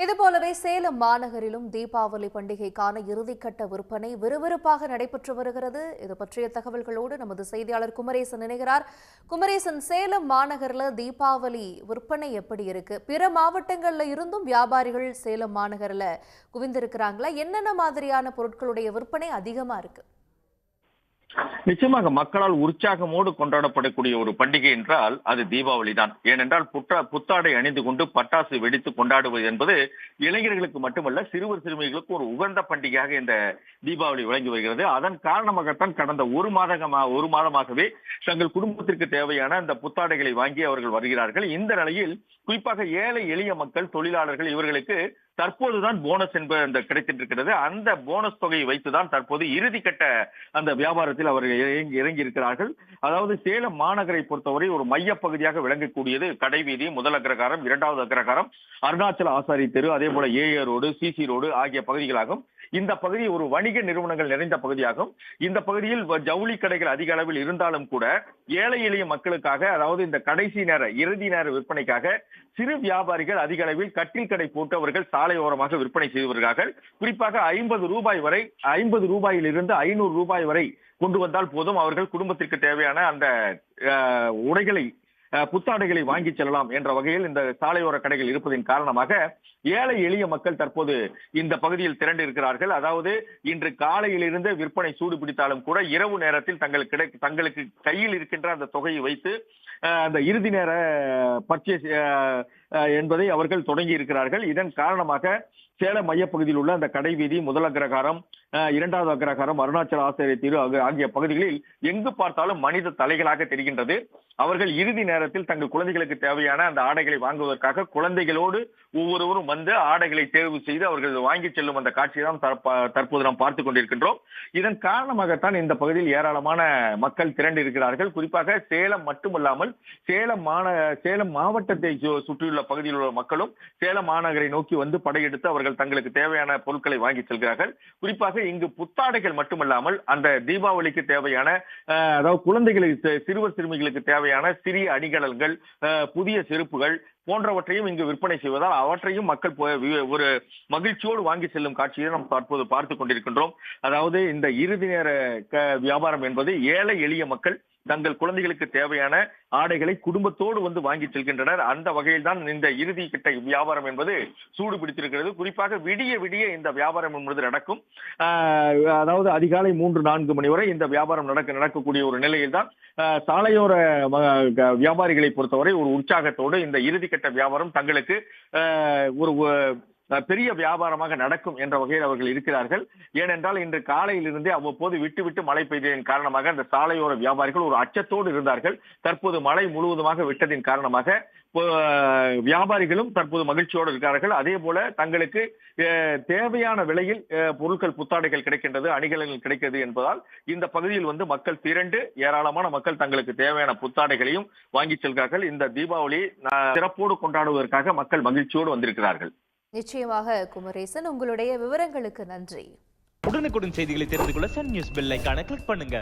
இதுபோலவே சேலம் மாநகரிலும் தீபாவளி பண்டிகைக்கான இறுதிக்கட்ட விற்பனை விறுவிறுப்பாக நடைபெற்று வருகிறது. இது பற்றிய தகவல்களோடு நமது செய்தியாளர் குமரேசன் இணைகிறார். குமரேசன், சேலம் மாநகரில் தீபாவளி விற்பனை எப்படி இருக்கு? பிற மாவட்டங்கள்ல இருந்தும் வியாபாரிகள் சேலம் மாநகரில் குவிந்திருக்கிறாங்களா? என்னென்ன மாதிரியான பொருட்களுடைய விற்பனை அதிகமா இருக்கு? நிச்சயமாக மக்களால் உற்சாகமோடு கொண்டாடப்படக்கூடிய ஒரு பண்டிகை என்றால் அது தீபாவளி தான். ஏனென்றால் புத்தாடை அணிந்து கொண்டு பட்டாசு வெடித்து கொண்டாடுவது என்பது இளைஞர்களுக்கு மட்டுமல்ல, சிறுவர் சிறுமிகளுக்கு ஒரு உகந்த பண்டிகையாக இந்த தீபாவளி விளங்கி வருகிறது. அதன் காரணமாகத்தான் கடந்த ஒரு மாதமாகவே தங்கள் குடும்பத்திற்கு தேவையான அந்த புத்தாடைகளை வாங்கி அவர்கள் வருகிறார்கள். இந்த நிலையில் குறிப்பாக ஏழை எளிய மக்கள், தொழிலாளர்கள், இவர்களுக்கு தற்போதுதான் போனஸ் என்பது கிடைத்திருக்கிறது. அந்த போனஸ் தொகையை வைத்துதான் தற்போது இறுதிக்கட்ட அந்த வியாபாரத்தில் அவர்கள் இறங்கி இருக்கிறார்கள். அதாவது சேலம் மாநகரை பொறுத்தவரை ஒரு மைய பகுதியாக விளங்கக்கூடியது கடைவீதி, முதல் அக்ரகாரம், இரண்டாவது அக்ரகாரம், அருணாச்சல ஆசாரி தெரு, அதே போல ஏஏ ரோடு, சிசி ரோடு ஆகிய பகுதிகளாகும். இந்த பகுதி ஒரு வணிக நிறுவனங்கள் நிறைந்த பகுதியாகும். இந்த பகுதியில் ஜவுளி கடைகள் அதிக அளவில் இருந்தாலும் கூட ஏழை எளிய மக்களுக்காக, அதாவது இந்த கடைசி நேர இறுதி நேர விற்பனைக்காக சிறு வியாபாரிகள் அதிக அளவில் கட்டில் கடை போட்டு அவர்கள் சாலையோரமாக விற்பனை செய்து வருகிறார்கள். குறிப்பாக 50 ரூபாய் வரை, 50 ரூபாயிலிருந்து 500 ரூபாய் வரை கொண்டு வந்தால் போதும் அவர்கள் குடும்பத்திற்கு தேவையான அந்த உடைகளை, புத்தாடைகளை வாங்கி செல்லலாம் என்ற வகையில் இந்த சாலையோர கடைகள் இருப்பதன் காரணமாக ஏழை எளிய மக்கள் தற்போது இந்த பகுதியில் திரண்டு இருக்கிறார்கள். அதாவது இன்று காலையிலிருந்து விற்பனை சூடு பிடித்தாலும் கூட இரவு நேரத்தில் தங்களுக்கு கையில் இருக்கின்ற அந்த தொகையை வைத்து அந்த இறுதி நேர பர்ச்சேஸ் என்பதை அவர்கள் தொடங்கி இருக்கிறார்கள். இதன் காரணமாக சேலம் மையப்பகுதியில் உள்ள அந்த கடைவீதி, முதல் அக்ரகாரம், இரண்டாவது அக்ரகாரம், அருணாச்சல ஆசிரிய தெரு ஆகிய பகுதிகளில் எங்கு பார்த்தாலும் மனித தலைகளாக தெரிகின்றது. அவர்கள் இறுதி நேரத்தில் தங்கள் குழந்தைகளுக்கு தேவையான அந்த ஆடைகளை வாங்குவதற்காக குழந்தைகளோடு ஒவ்வொருவரும் வந்து ஆடைகளை தேர்வு செய்து அவர்கள் வாங்கி செல்லும் அந்த காட்சியை தான் தற்போது நாம் பார்த்துக் கொண்டிருக்கின்றோம். இதன் காரணமாகத்தான் இந்த பகுதியில் ஏராளமான மக்கள் திரண்டு இருக்கிறார்கள். குறிப்பாக சேலம் மட்டுமல்லாமல் சேலம் மாவட்டத்தை சுற்றியுள்ள பகுதியில் உள்ள மக்களும் சேலம் மாநகரை நோக்கி வந்து படையெடுத்து அவர்கள் தங்களுக்கு தேவையான பொருட்களை வாங்கி செல்கிறார்கள். குறிப்பாக இங்கு புத்தாடைகள் மட்டுமல்லாமல் அந்த தீபாவளிக்கு தேவையான, அதாவது குழந்தைகளுக்கு, சிறுவர் சிறுமிகளுக்கு தேவையான சிறிய அணிகலன்கள், புதிய செருப்புகள் போன்றவற்றையும் இங்கு விற்பனை செய்வதால் அவற்றையும் மக்கள் ஒரு மகிழ்ச்சியோடு வாங்கி செல்லும் காட்சியை நாம் தற்போது பார்த்துக் கொண்டிருக்கின்றோம். அதாவது இந்த இறுதி நேர வியாபாரம் என்பது ஏழை எளிய மக்கள் தங்கள் குழந்தைகளுக்கு தேவையான ஆடைகளை குடும்பத்தோடு வந்து வாங்கி செல்கின்றனர். அந்த வகையில் தான் இந்த இறுதி கிட்ட வியாபாரம் என்பது சூடு பிடித்திருக்கிறது. குறிப்பாக விடிய விடிய இந்த வியாபாரம் என்பது நடக்கும். அதாவது அதிகாலை 3-4 மணி வரை இந்த வியாபாரம் நடக்கக்கூடிய ஒரு நிலையில் தான் சாலையோர வியாபாரிகளை பொறுத்தவரை ஒரு உற்சாகத்தோடு இந்த இறுதிக்கட்ட வியாபாரம் தங்களுக்கு ஒரு பெரிய வியாபாரமாக நடக்கும் என்ற வகையில் அவர்கள் இருக்கிறார்கள். ஏனென்றால் இன்று காலையிலிருந்தே அவ்வப்போது விட்டு விட்டு மழை பெய்ததின் காரணமாக அந்த சாலையோர வியாபாரிகள் ஒரு அச்சத்தோடு இருந்தார்கள். தற்போது மழை முழுவதுமாக விட்டதின் காரணமாக வியாபாரிகளும் தற்போது மகிழ்ச்சியோடு இருக்கிறார்கள். அதே போல தங்களுக்கு தேவையான விலையில் பொருட்கள், புத்தாடைகள் கிடைக்கின்றது, அணிகலன்கள் கிடைக்கிறது என்பதால் இந்த பகுதியில் வந்து மக்கள் திரண்டு ஏராளமான மக்கள் தங்களுக்கு தேவையான புத்தாடைகளையும் வாங்கி செல்கிறார்கள். இந்த தீபாவளி சிறப்போடு கொண்டாடுவதற்காக மக்கள் மகிழ்ச்சியோடு வந்திருக்கிறார்கள். நிச்சயமாக குமரேசன், உங்களுடைய விவரங்களுக்கு நன்றி. உடனுக்குடன் செய்திகளை தெரிந்து கொள்ள சன் நியூஸ் பெல் ஐகானை கிளிக் பண்ணுங்க.